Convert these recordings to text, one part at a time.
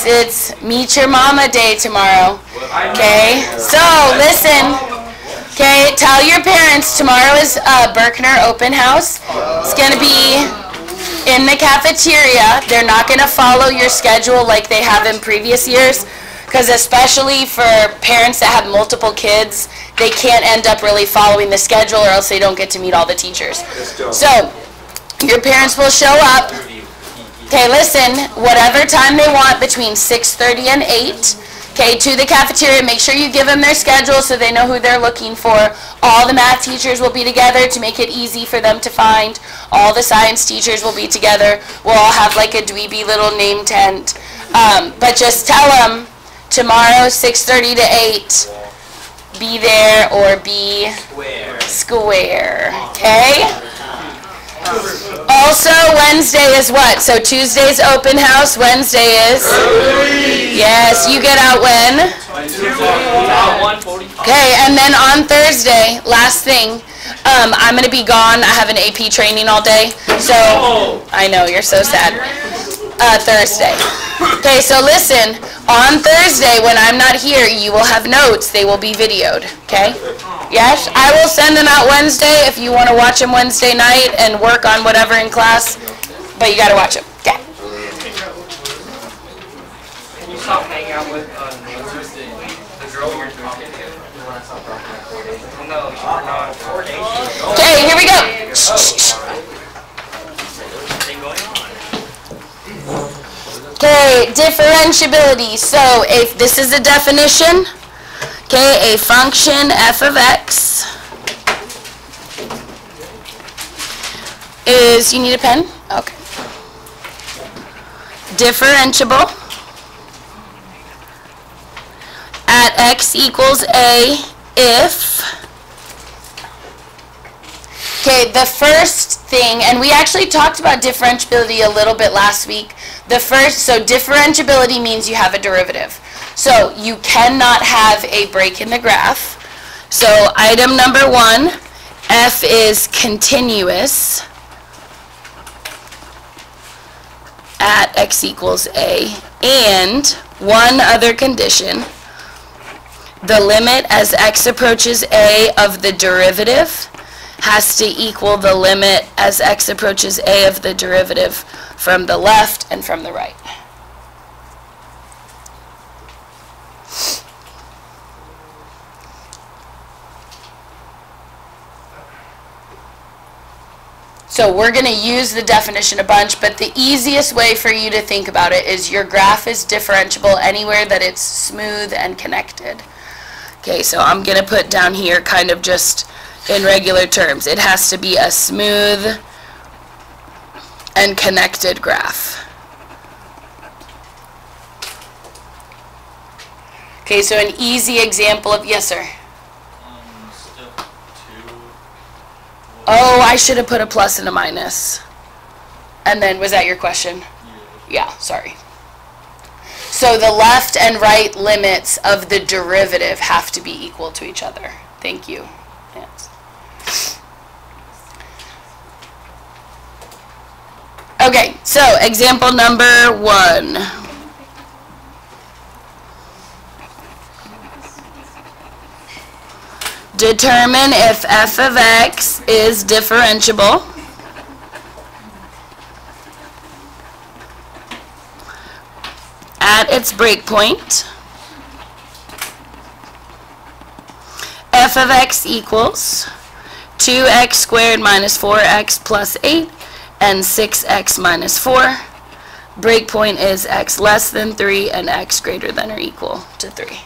It's Meet Your Mama Day tomorrow. Okay? So, listen. Okay, tell your parents tomorrow is Berkner Open House. It's going to be in the cafeteria. They're not going to follow your schedule like they have in previous years, because especially for parents that have multiple kids, they can't end up really following the schedule, or else they don't get to meet all the teachers. So, your parents will show up. Okay, listen, whatever time they want between 6:30 and 8, okay, to the cafeteria. Make sure you give them their schedule so they know who they're looking for. All the math teachers will be together to make it easy for them to find. All the science teachers will be together. We'll all have like a dweeby little name tent. But just tell them tomorrow, 6:30 to 8, be there or be square. Okay? Also, Wednesday is what? So Tuesday's open house. Wednesday is? Yes, you get out when? Okay, and then on Thursday, last thing, I'm going to be gone. I have an AP training all day. So, I know, you're so sad. Thursday. Okay, so listen, on Thursday when I'm not here, you will have notes. They will be videoed, okay? Yes, I will send them out Wednesday if you want to watch them Wednesday night and work on whatever in class, but you got to watch them, okay? Can you stop hanging out with the girl you're talking to? No, you're not. Okay, here we go. Okay, differentiability. So, if this is a definition, okay, a function f of x is, you need a pen? Okay. Differentiable at x equals a if, okay, the first thing, and we actually talked about differentiability a little bit last week. So differentiability means you have a derivative. So you cannot have a break in the graph. So item number 1, f is continuous at x equals a, and one other condition, the limit as x approaches a of the derivative has to equal the limit as x approaches a of the derivative from the left and from the right. So we're going to use the definition a bunch, but the easiest way for you to think about it is your graph is differentiable anywhere that it's smooth and connected. Okay, so I'm going to put down here kind of just in regular terms. It has to be a smooth and connected graph. Okay, so an easy example of, yes sir? Step 2. Oh, I should have put a plus and a minus. And then, was that your question? Yeah, sorry. So the left and right limits of the derivative have to be equal to each other. Thank you. Yes. Okay, so example number 1. Determine if f of x is differentiable at its breakpoint. F of x equals 2x squared minus 4x plus 8 and 6x minus 4. Breakpoint is x less than 3 and x greater than or equal to 3.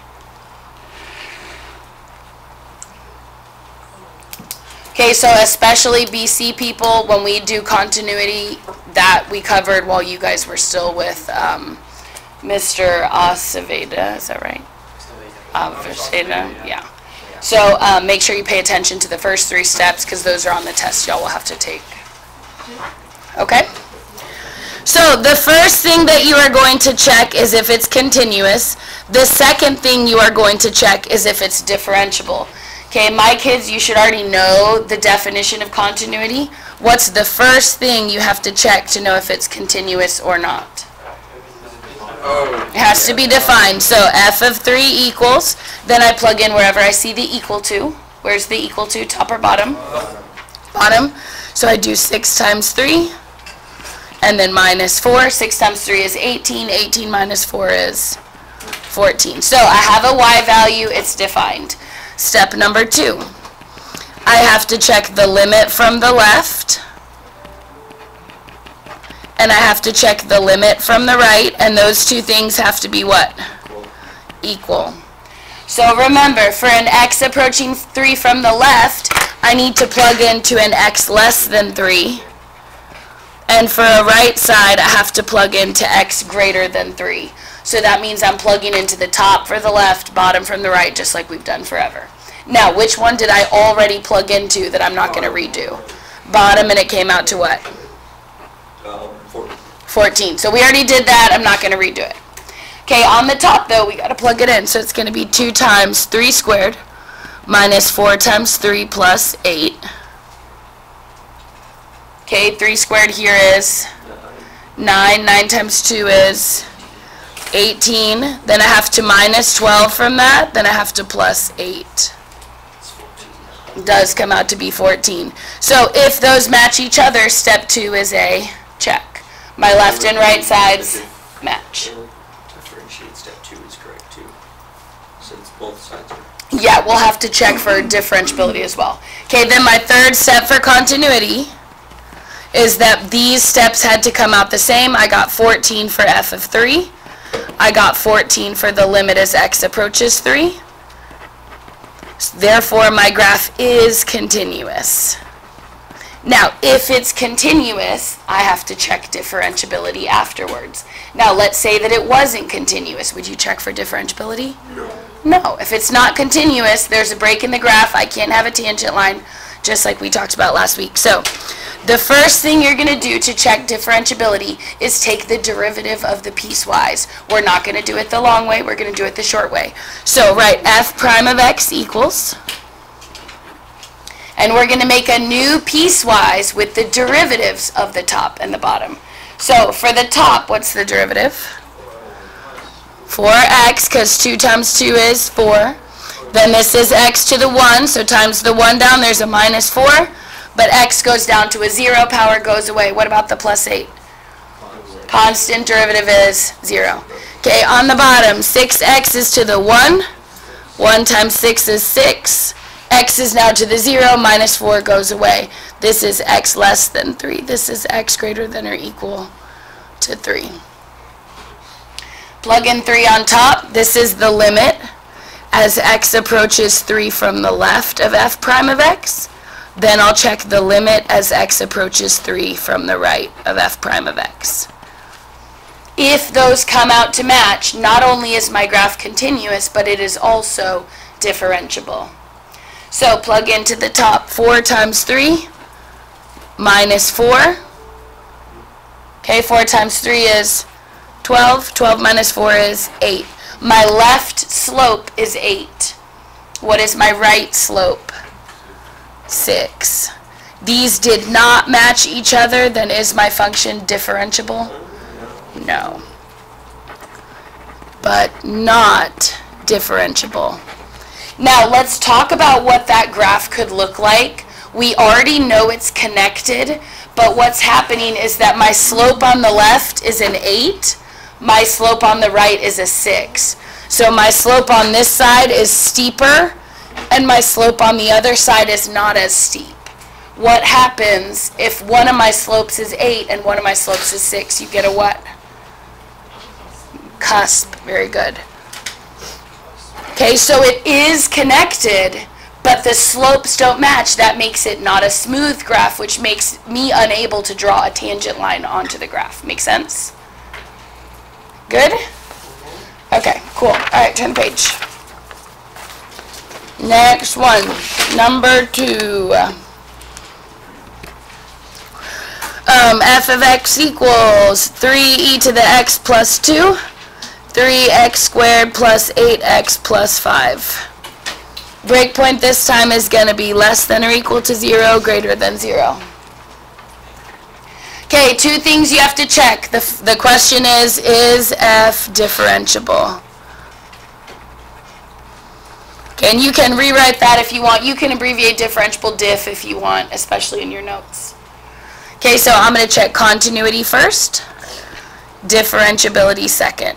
Okay, so especially BC people, when we do continuity, that we covered while you guys were still with Mr. Aceveda, is that right? Aceveda, yeah. So make sure you pay attention to the first 3 steps, because those are on the test y'all will have to take. Okay? So the first thing that you are going to check is if it's continuous. The second thing you are going to check is if it's differentiable. Okay, my kids, you should already know the definition of continuity. What's the first thing you have to check to know if it's continuous or not? It has to be defined. So f of 3 equals, then I plug in wherever I see the equal to. Where's the equal to? Top or bottom? Bottom. So I do 6 times 3, and then minus 4. 6 times 3 is 18. 18 minus 4 is 14. So I have a y value. It's defined. Step number 2. I have to check the limit from the left, and I have to check the limit from the right, and those two things have to be what? Equal. So remember, for an x approaching 3 from the left, I need to plug into an x less than 3. And for a right side, I have to plug into x greater than 3. So that means I'm plugging into the top for the left, bottom from the right, just like we've done forever. Now, which one did I already plug into that I'm not going to redo? Bottom, and it came out to what? 14. So we already did that. I'm not going to redo it. Okay, on the top, though, we got to plug it in. So it's going to be 2 times 3 squared minus 4 times 3 plus 8. Okay, 3 squared here is 9. 9 times 2 is 18. Then I have to minus 12 from that. Then I have to plus 8. It does come out to be 14. So if those match each other, step 2 is a check. My left and right sides match. Differentiate step 2 is correct too, since both sides are. Yeah, we'll have to check for differentiability as well. Okay, then my third step for continuity is that these steps had to come out the same. I got 14 for f of 3. I got 14 for the limit as x approaches 3. Therefore, my graph is continuous. Now, if it's continuous, I have to check differentiability afterwards. Now, let's say that it wasn't continuous. Would you check for differentiability? No. If it's not continuous, there's a break in the graph. I can't have a tangent line, just like we talked about last week. So, the first thing you're going to do to check differentiability is take the derivative of the piecewise. We're not going to do it the long way. We're going to do it the short way. So, write f prime of x equals, and we're going to make a new piecewise with the derivatives of the top and the bottom. So, for the top, what's the derivative? 4x, because 2 times 2 is 4. Then this is x to the 1, so times the 1 down, there's a minus 4. But x goes down to a 0, power goes away. What about the plus 8? Constant derivative is 0. Okay, on the bottom, 6x is to the 1. 1 times 6 is 6. X is now to the 0, minus 4 goes away. This is x less than 3. This is x greater than or equal to 3. Plug in 3 on top. This is the limit as x approaches 3 from the left of f prime of x. Then I'll check the limit as x approaches 3 from the right of f prime of x. If those come out to match, not only is my graph continuous, but it is also differentiable. So plug into the top 4 times 3 minus 4. Okay, 4 times 3 is 12. 12 minus 4 is 8. My left slope is 8. What is my right slope? 6. These did not match each other, then is my function differentiable? No. But not differentiable. Now let's talk about what that graph could look like. We already know it's connected, but what's happening is that my slope on the left is an 8, my slope on the right is a 6. So my slope on this side is steeper, and my slope on the other side is not as steep. What happens if one of my slopes is 8 and one of my slopes is 6? You get a what? Cusp. Very good. Okay, so it is connected, but the slopes don't match. That makes it not a smooth graph, which makes me unable to draw a tangent line onto the graph. Make sense? Good? Okay, cool. All right, turn the page. Next one, number 2. F of x equals 3e to the x plus 2, 3x squared plus 8x plus 5. Breakpoint this time is going to be less than or equal to 0, greater than 0. Okay, two things you have to check. The question is f differentiable? Okay, and you can rewrite that if you want. You can abbreviate differentiable diff if you want, especially in your notes. Okay, so I'm going to check continuity first, differentiability second.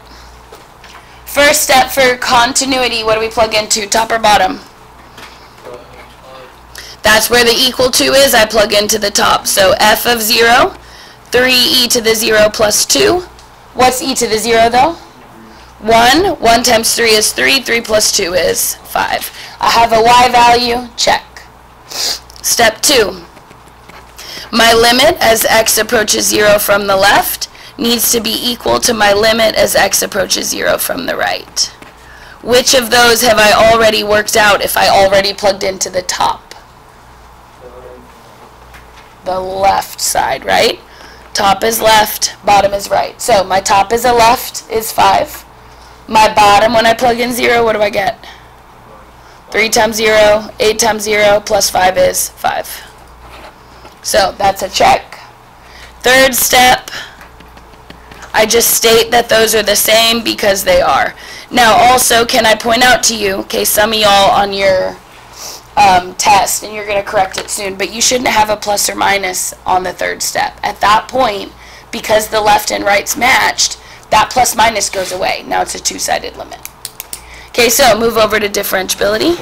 First step for continuity, what do we plug into, top or bottom? That's where the equal to is. I plug into the top. So f of 0, 3e to the 0 plus 2. What's e to the 0 though? 1. 1 times 3 is 3. 3 plus 2 is 5. I have a y value. Check. Step 2. My limit as x approaches 0 from the left needs to be equal to my limit as x approaches 0 from the right. Which of those have I already worked out if I already plugged into the top? The left side, right? Top is left, bottom is right. So my top is a left is 5. My bottom, when I plug in 0, what do I get? 3 times 0, 8 times 0, plus 5 is 5. So that's a check. Third step, I just state that those are the same because they are. Now also, can I point out to you, okay, some of y'all on your test, and you're going to correct it soon, but you shouldn't have a plus or minus on the third step. At that point, because the left and right's matched, that plus minus goes away. Now it's a two-sided limit. Okay, so move over to differentiability.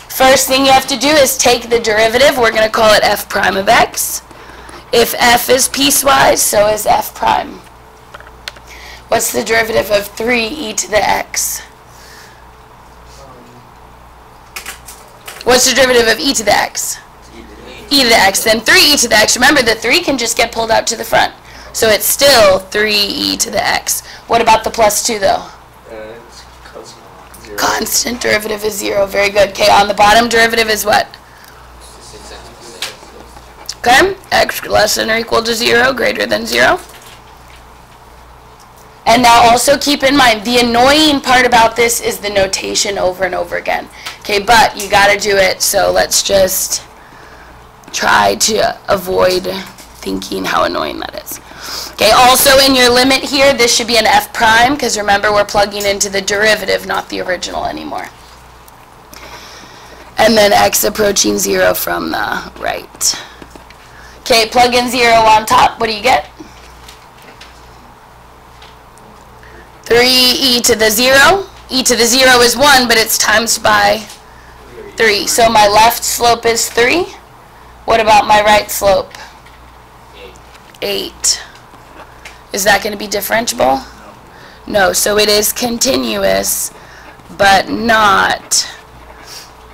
First thing you have to do is take the derivative. We're going to call it f prime of x. If f is piecewise, so is f prime. What's the derivative of 3e to the x? What's the derivative of e to the x? E to the x. Then 3e to the x. Remember, the 3 can just get pulled out to the front. So it's still 3e to the x. What about the plus 2, though? It's constant. 0. Constant derivative is 0. Very good. Okay, on the bottom, derivative is what? Okay, x less than or equal to 0, greater than 0. And now also keep in mind, the annoying part about this is the notation over and over again. Okay, but you got to do it, so let's just try to avoid thinking how annoying that is. Okay, also in your limit here, this should be an f prime, because remember we're plugging into the derivative, not the original anymore. And then x approaching 0 from the right. Okay, plug in 0 on top, what do you get? 3e to the 0. E to the 0 is 1, but it's times by 3. So my left slope is 3. What about my right slope? 8. Is that going to be differentiable? No, so it is continuous, but not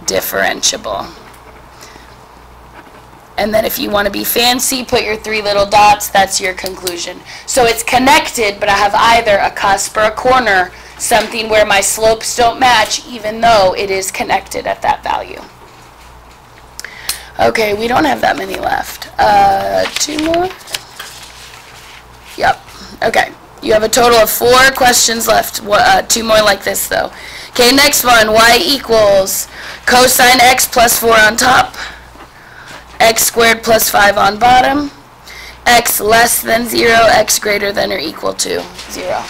differentiable. And then if you want to be fancy, put your 3 little dots. That's your conclusion. So it's connected, but I have either a cusp or a corner, something where my slopes don't match, even though it is connected at that value. Okay, we don't have that many left. 2 more? Yep. Okay. You have a total of 4 questions left. 2 more like this, though. Okay, next one. Y equals cosine x plus 4 on top. X squared plus 5 on bottom, x less than 0, x greater than or equal to 0.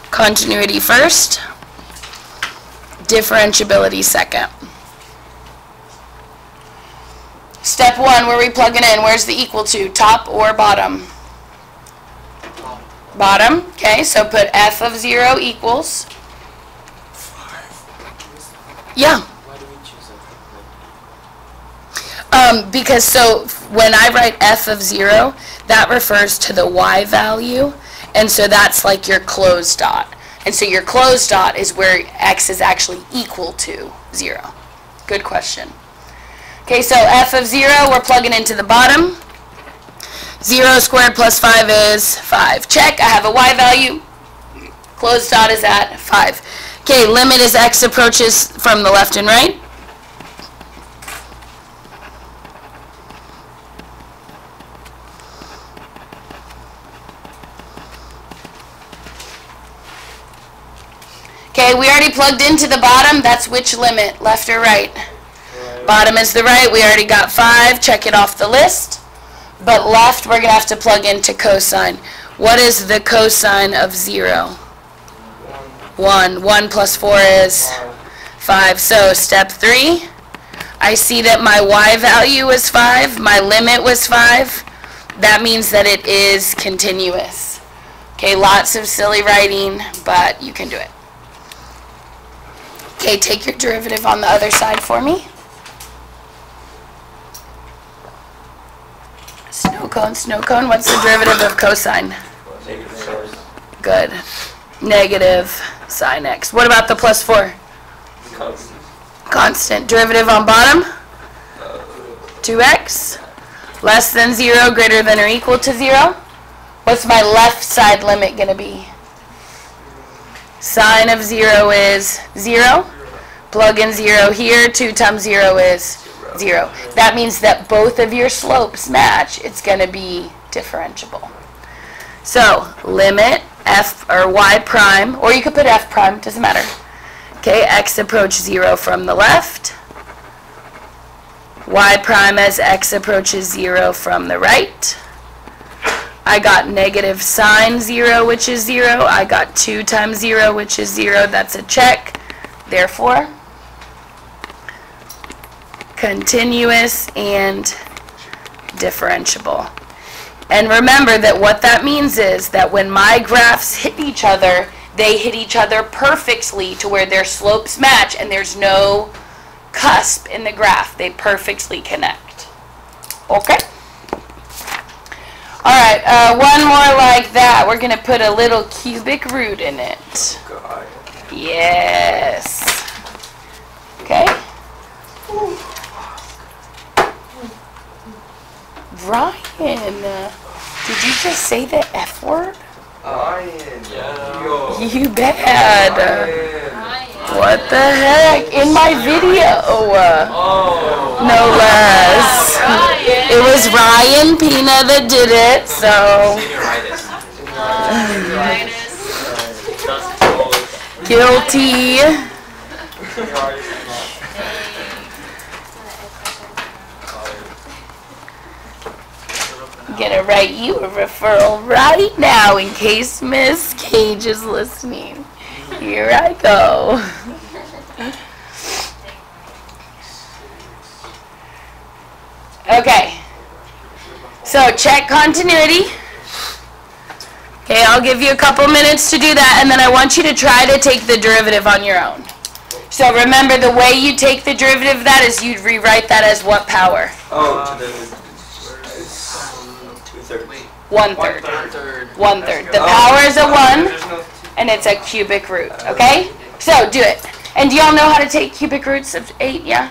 Continuity first, differentiability second. Step 1, where are we plugging in? Where's the equal to? Top or bottom? Bottom. Okay, so put f of 0 equals. Yeah. Because so when I write f of 0, that refers to the y value, and so that's like your closed dot. And so your closed dot is where x is actually equal to 0. Good question. Okay, so f of 0, we're plugging into the bottom. 0 squared plus 5 is 5. Check, I have a y value. Closed dot is at 5. Okay, limit as x approaches from the left and right. Okay, we already plugged into the bottom. That's which limit, left or right? Bottom is the right. We already got 5. Check it off the list. But left, we're going to have to plug into cosine. What is the cosine of 0? 1. 1 plus 4 is 5. So step 3, I see that my y value was 5. My limit was 5. That means that it is continuous. Okay, lots of silly writing, but you can do it. Okay, take your derivative on the other side for me. Snow cone, snow cone. What's the derivative of cosine? Good. Negative sine x. What about the plus 4? Constant. Constant. Derivative on bottom? 2x. Less than 0, greater than or equal to 0. What's my left side limit going to be? Sine of 0 is 0. Plug in 0 here. 2 times 0 is 0. That means that both of your slopes match. It's going to be differentiable. So, limit f or y prime, or you could put f prime, doesn't matter. Okay, x approach 0 from the left. Y prime as x approaches 0 from the right. I got negative sine 0, which is 0. I got 2 times 0, which is 0. That's a check. Therefore, continuous and differentiable. And remember that what that means is that when my graphs hit each other, they hit each other perfectly to where their slopes match and there's no cusp in the graph. They perfectly connect. Okay? Alright, one more like that. We're going to put a little cubic root in it. Yes. Okay? Ryan, did you just say the F word? You bad. What the heck? In my video. No less. It was Ryan Pina that did it, so. Guilty. I'm gonna write you a referral right now in case Miss Cage is listening. Here I go. Okay. So check continuity. Okay, I'll give you a couple minutes to do that, and then I want you to try to take the derivative on your own. So remember, the way you take the derivative of that is you'd rewrite that as what power? Oh, to the 2/3. 1/3. 1/3. The power is a 1, and it's a cubic root, okay? So do it. And do y'all know how to take cubic roots of 8, yeah?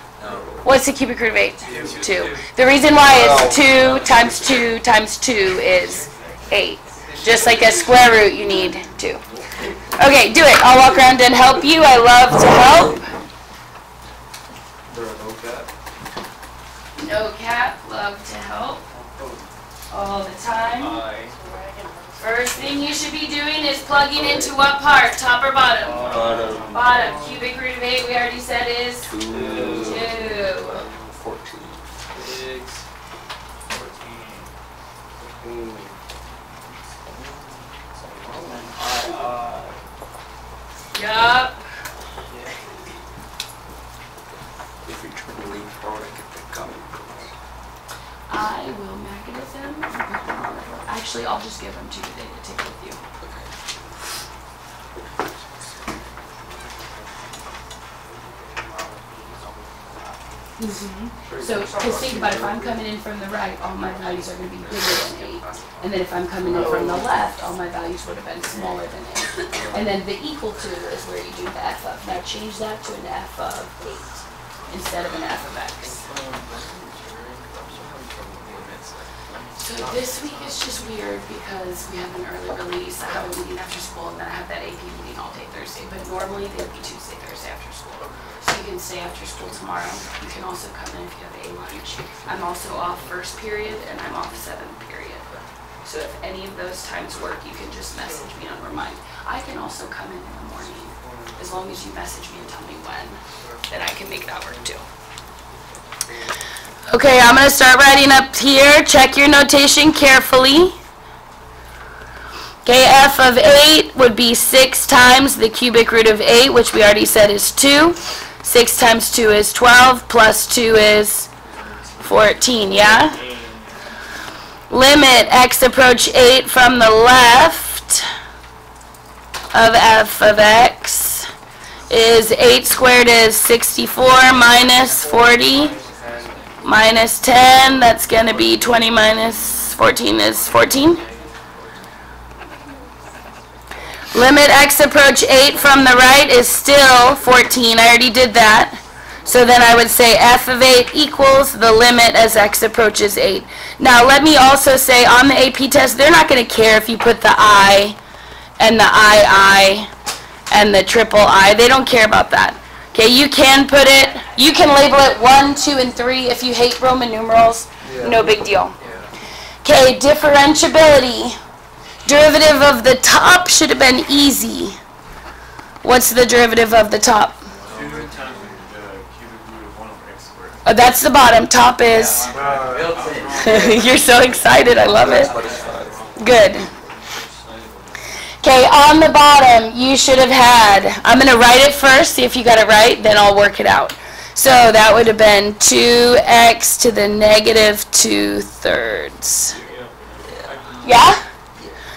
What's the cubic root of 8? 2. The reason why is 2 times 2 times 2 is 8. Just like a square root, you need 2. Okay, do it. I'll walk around and help you. I love to help. No cap, love to help. All the time. First thing you should be doing is plugging into what part? Top or bottom? Bottom. Bottom. Cubic root of 8, we already said is 2. 14. 6, 14. Yup. If you turn the lead forward, I get the comment. I will magnet them. Actually, I'll just give them to you today to take with you. So, because think about it, if I'm coming in from the right, all my values are going to be bigger than 8. And then if I'm coming in from the left, all my values would have been smaller than 8. And then the equal to is where you do the f of. Now change that to an f of 8 instead of an f of x. So this week is just weird because we have an early release. I have a meeting after school, and then I have that AP meeting all day Thursday. But normally they would be Tuesday, Thursday after school. So you can stay after school tomorrow. You can also come in if you have a lunch. I'm also off first period, and I'm off 7th period. So if any of those times work, you can just message me on Remind. I can also come in the morning. As long as you message me and tell me when, then I can make that work too. Okay, I'm going to start writing up here. Check your notation carefully. Okay, f of 8 would be 6 times the cubic root of 8, which we already said is 2. 6 times 2 is 12, plus 2 is 14, yeah? Limit x approach 8 from the left of f of x is 8 squared is 64 minus 40 minus 10. That's going to be 20 minus 14 is 14. Limit x approach 8 from the right is still 14. I already did that. So then I would say f of 8 equals the limit as x approaches 8. Now let me also say on the AP test, they're not going to care if you put the I and the II and the triple I. They don't care about that. Okay, you can put it, you can label it 1, 2, and 3 if you hate Roman numerals. No big deal. Okay, differentiability. Derivative of the top should have been easy. What's the derivative of the top? 2 times the cubic root of 1 over x squared. Oh, that's the bottom. Top is... You're so excited. I love it. Good. Okay, on the bottom, you should have had... I'm going to write it first, see if you got it right, then I'll work it out. So that would have been 2x to the negative 2/3. Yeah?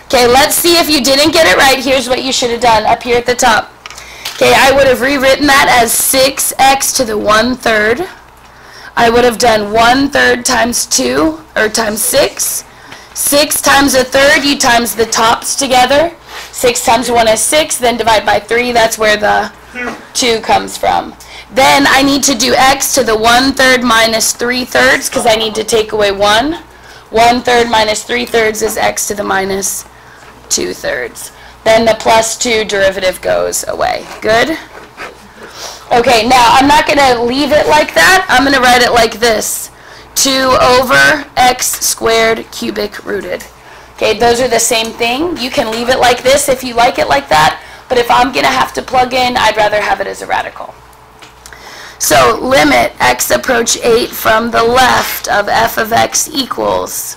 Okay, let's see if you didn't get it right. Here's what you should have done up here at the top. Okay, I would have rewritten that as 6x to the 1/3. I would have done 1/3 times 2, or times 6. 6 times 1/3, you times the tops together. 6 times 1 is 6, then divide by 3. That's where the 2 comes from. Then I need to do x to the 1/3 minus 3/3, because I need to take away 1. 1/3 minus 3/3 is x to the minus 2/3. Then the plus 2 derivative goes away. Good? Okay, now I'm not going to leave it like that. I'm going to write it like this. 2 over x squared cubic rooted. Okay, those are the same thing. You can leave it like this if you like it like that. But if I'm going to have to plug in, I'd rather have it as a radical. So limit x approach 8 from the left of f of x equals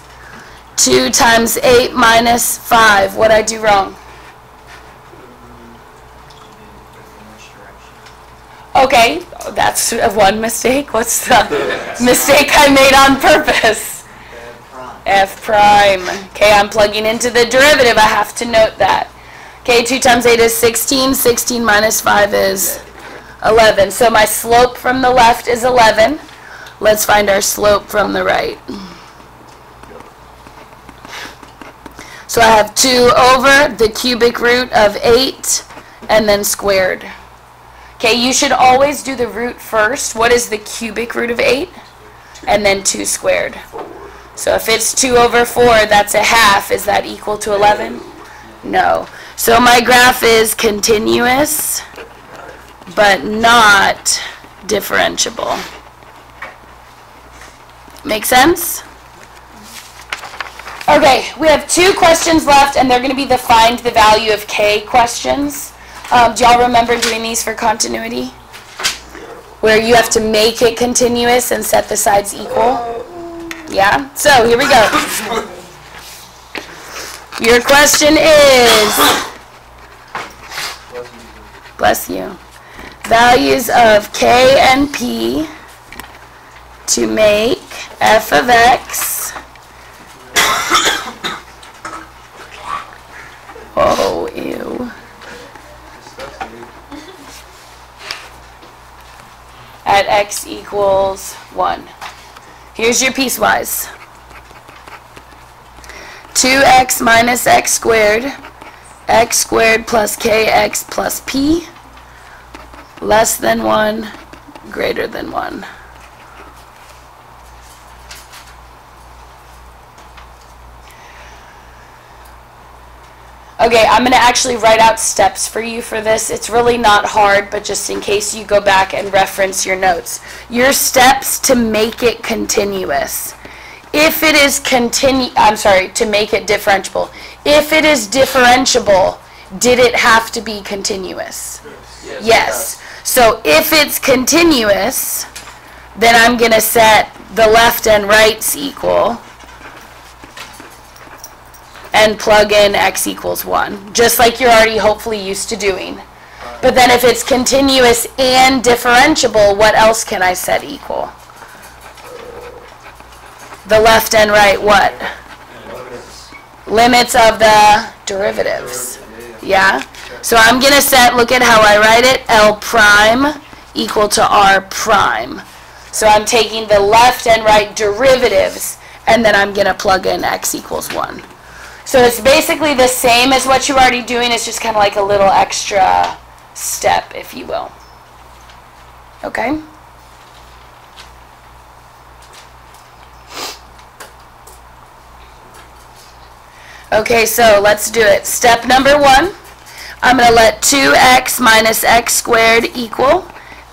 2 times 8 minus 5. What'd I do wrong? Okay, that's one mistake. What's the mistake I made on purpose? F prime. Okay, I'm plugging into the derivative. I have to note that. Okay, 2 times 8 is 16. 16 minus 5 is 11. So my slope from the left is 11. Let's find our slope from the right. So I have 2 over the cubic root of 8 and then squared. Okay, you should always do the root first. What is the cubic root of 8? And then 2 squared. So if it's 2 over 4, that's a half. Is that equal to 11? No. So my graph is continuous, but not differentiable. Make sense? Okay, we have 2 questions left, and they're going to be the find the value of k questions. Do y'all remember doing these for continuity? Where you have to make it continuous and set the sides equal? Yeah? So, here we go. Your question is, bless you, values of k and p to make f of x, oh, ew, at x equals 1. Here's your piecewise. 2x minus x squared plus kx plus p, less than 1, greater than 1. Okay, I'm going to actually write out steps for you for this. It's really not hard, but just in case you go back and reference your notes. Your steps to make it continuous. If it is to make it differentiable. If it is differentiable, did it have to be continuous? Yes. So if it's continuous, then I'm going to set the left and right's equal and plug in x equals 1, just like you're already hopefully used to doing. But then if it's continuous and differentiable, what else can I set equal? The left and right what? Limits of the derivatives. Yeah? So I'm going to set, look at how I write it, L prime equal to R prime. So I'm taking the left and right derivatives, and then I'm going to plug in x equals 1. So it's basically the same as what you're already doing. It's just kind of like a little extra step, if you will. Okay? Okay, so let's do it. Step number 1, I'm going to let 2x minus x squared equal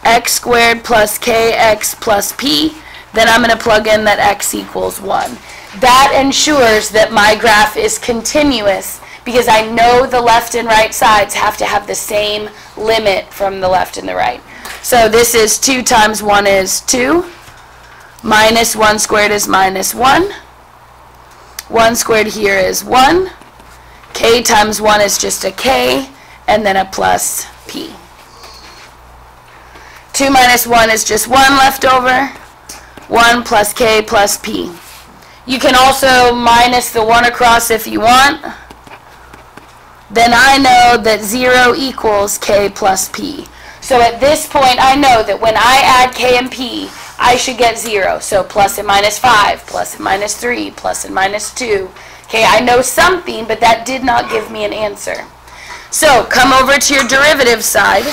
x squared plus kx plus p. Then I'm going to plug in that x equals 1. That ensures that my graph is continuous because I know the left and right sides have to have the same limit from the left and the right. So this is 2 times 1 is 2, minus 1 squared is minus 1. 1 squared here is 1. K times 1 is just a k, and then a plus p. 2 minus 1 is just 1 left over. 1 plus k plus p. You can also minus the 1 across if you want. Then I know that 0 equals k plus p. So at this point, I know that when I add k and p, I should get 0. So plus and minus 5, plus and minus 3, plus and minus 2. Okay, I know something, but that did not give me an answer. So come over to your derivative side.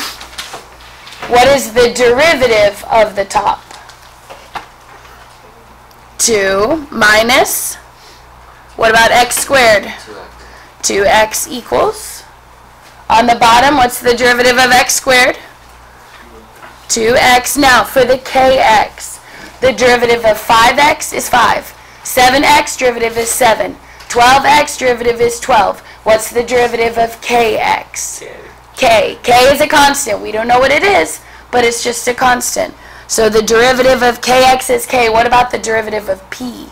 What is the derivative of the top? 2 minus, what about x squared? 2x equals. On the bottom, what's the derivative of x squared? 2x. Now, for the kx, the derivative of 5x is 5. 7x derivative is 7. 12x derivative is 12. What's the derivative of kx? K. K is a constant. We don't know what it is, but it's just a constant. So the derivative of kx is k. What about the derivative of p?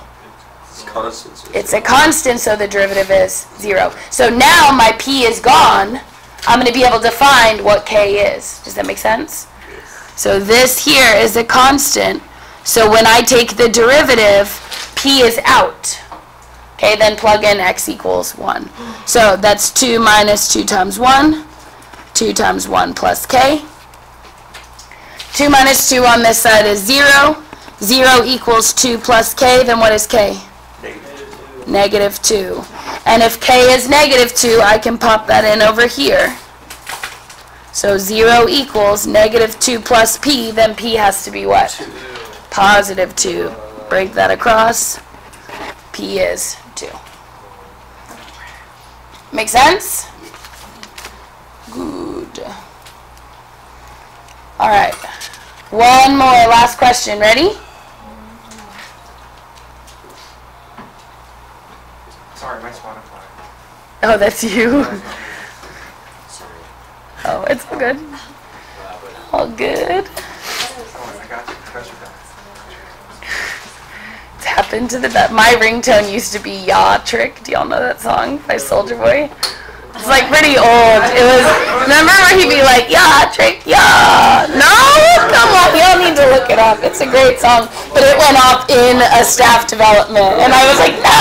It's constant. It's a constant, so the derivative is 0. So now my p is gone. I'm going to be able to find what k is. Does that make sense? So this here is a constant. So when I take the derivative, p is out. Okay, then plug in x equals 1. So that's 2 minus 2 times 1. 2 times 1 plus k. 2 minus 2 on this side is 0. 0 equals 2 plus k, then what is k? Negative 2. And if k is negative 2, I can pop that in over here. So 0 equals negative 2 plus p, then p has to be what? Positive 2. Break that across. P is 2. Make sense? Good. All right. One more. Last question. Ready? Sorry, my Spotify. Oh, that's you? Oh, it's all good. All good. Oh, I got you. It's happened to the best. My ringtone used to be "Yaw Trick." Do y'all know that song by Soulja Boy? It's like pretty old. It was. Remember where he'd be like "Yaw Trick, yaw"? No, come on, y'all need to look it up. It's a great song, but it went off in a staff development, and I was like, no.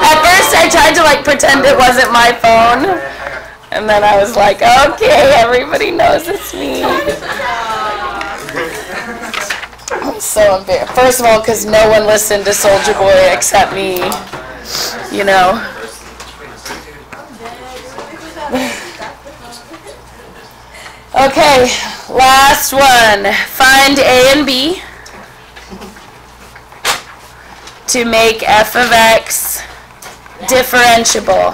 At first, I tried to like pretend it wasn't my phone, and then I was like, okay, everybody knows it's me. So embarrassed. First of all, because no one listened to Soulja Boy except me, you know. Okay, last one. Find A and B to make f of x differentiable.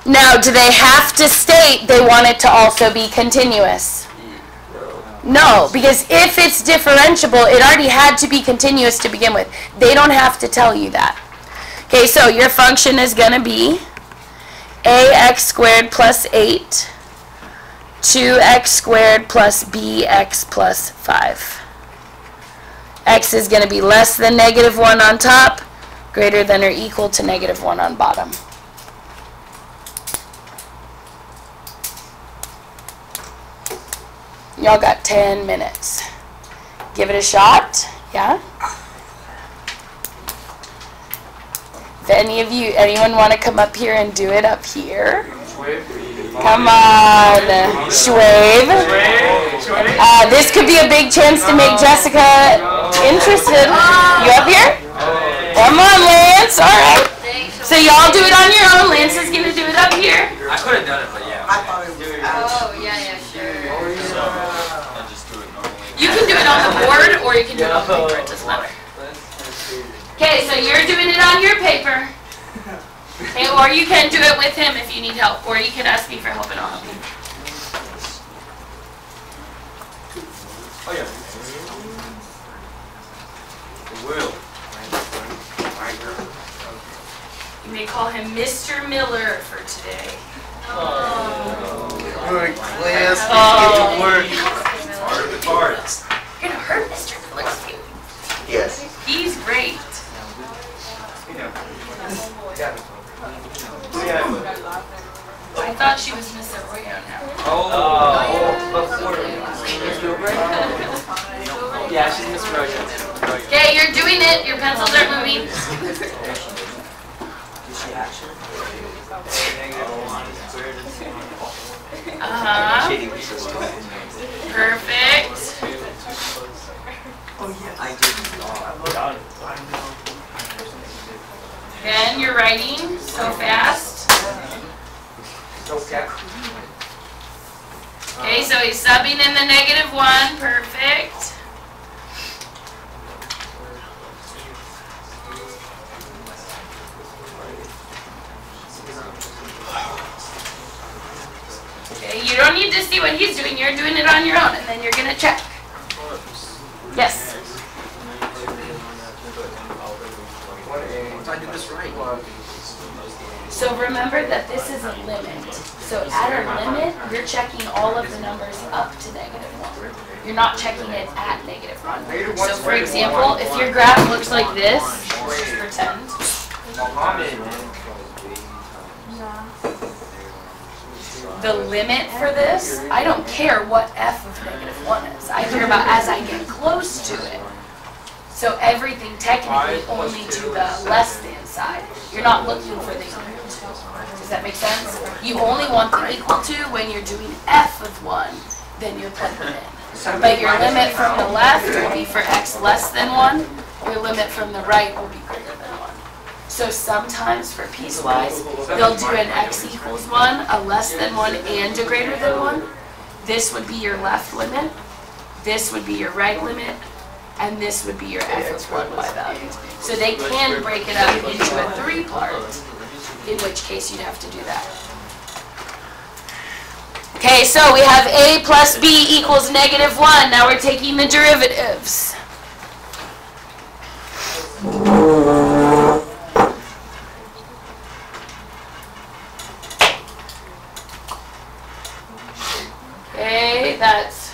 Now, do they have to state they want it to also be continuous? No, because if it's differentiable, it already had to be continuous to begin with. They don't have to tell you that. Okay, so your function is going to be ax squared plus 8 2x squared plus bx plus 5. X is going to be less than negative 1 on top, greater than or equal to negative 1 on bottom. Y'all got 10 minutes. Give it a shot. Yeah? If anyone want to come up here and do it up here? Come on, Schwave. This could be a big chance to make Jessica interested. You up here? Come on, Lance. All right. So y'all do it on your own. Lance is going to do it up here. I could have done it, but yeah. Oh, yeah, sure. You can do it on the board, or you can do it on paper. It doesn't matter. Okay, so you're doing it on your paper. Okay, or you can do it with him if you need help, or you can ask me for help and I'll help you. Oh, yeah. Will. You may call him Mr. Miller for today. Good class, Oh. get to work. Parts. You're gonna hurt Mr. Miller's feelings. Yes. He's great. I thought she was Miss Arroyo now. Yeah, she's Miss Rojo. Okay, you're doing it. Your pencils are moving. Perfect. Then you're writing so fast. Okay, so he's subbing in the negative 1. Perfect. Okay, you don't need to see what he's doing. You're doing it on your own, and then you're going to check. Yes. I did this right. So remember that this is a limit. So at a limit, you're checking all of the numbers up to negative 1. You're not checking it at negative 1. So for example, if your graph looks like this, just pretend. The limit for this, I don't care what f of negative 1 is. I care about as I get close to it. So everything technically only to the less than side. You're not looking for the equal to. Does that make sense? You only want the equal to when you're doing f of 1, then you're plugging it in. But your limit from the left will be for x less than 1. Your limit from the right will be greater than 1. So sometimes for piecewise, they'll do an x equals 1, a less than 1, and a greater than 1. This would be your left limit. This would be your right limit. And this would be your f of 1 y value. So they can break it up into a 3-part, in which case you'd have to do that. Okay, so we have a plus b equals negative 1. Now we're taking the derivatives. Okay, that's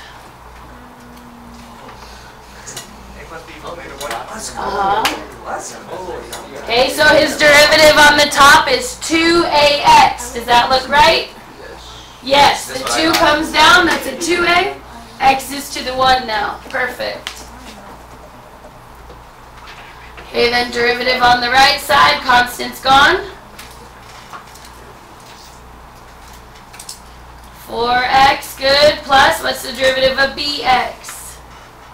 okay, so his derivative on the top is 2ax. Does that look right? Yes. The 2 comes down. That's a 2a. X is to the 1 now. Perfect. Okay, then derivative on the right side. Constant's gone. 4x, good, plus, what's the derivative of bx?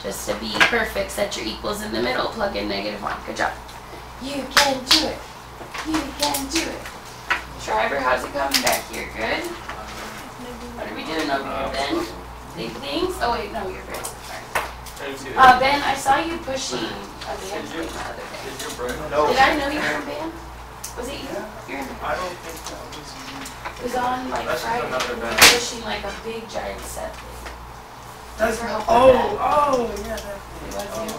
Just a b, perfect. Set your equals in the middle. Plug in negative 1. Good job. You can do it. You can do it. Schreiber, how's it coming back here? Good? What are we doing over here, Ben? Big things? Oh, wait, no, you're good. Sorry. Ben, I saw you pushing a band thing the other day. Did I know you were in band? Was it you? You're in band. I don't think so. It was on, like, Friday. You were pushing, like, a big, giant set thing. That's yeah, that. it Was you?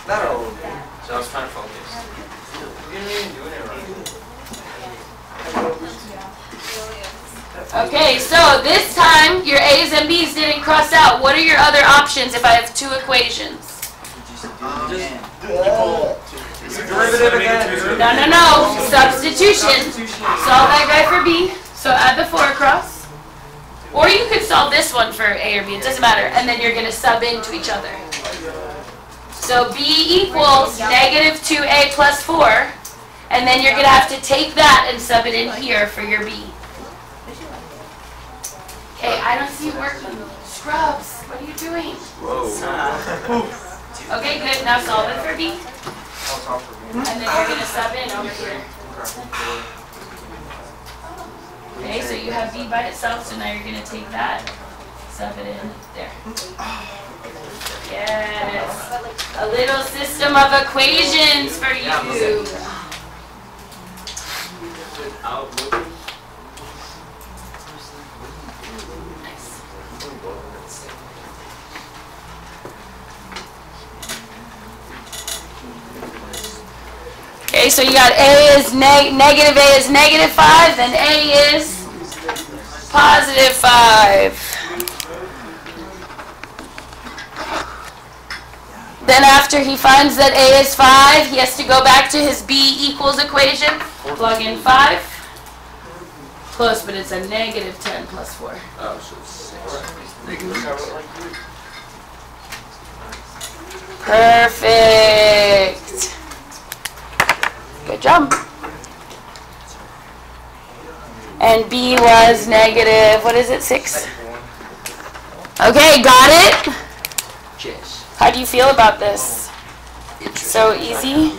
So I was trying to focus. You didn't even do it right. Okay, so this time your A's and B's didn't cross out. What are your other options if I have two equations? Derivative again. No. Substitution. Solve that guy for B. So add the 4 across. Or you could solve this one for A or B. It doesn't matter. And then you're going to sub into each other. So B equals negative 2A plus 4. And then you're going to have to take that and sub it in here for your B. Okay, I don't see working. Scrubs, what are you doing? Okay, good. Now solve it for B. And then you're going to sub in over here. Okay, so you have B by itself, so now you're going to take that, sub it in there. Yes. A little system of equations for you. Nice. Okay, so you got A is negative A is negative 5, then A is positive 5. Then after he finds that A is 5, he has to go back to his B equals equation, plug in 5. Close, but it's a negative 10 plus 4. Oh, so it's 6. Perfect. Good job. And B was negative, what is it, 6? Okay, got it? Yes. How do you feel about this? So easy?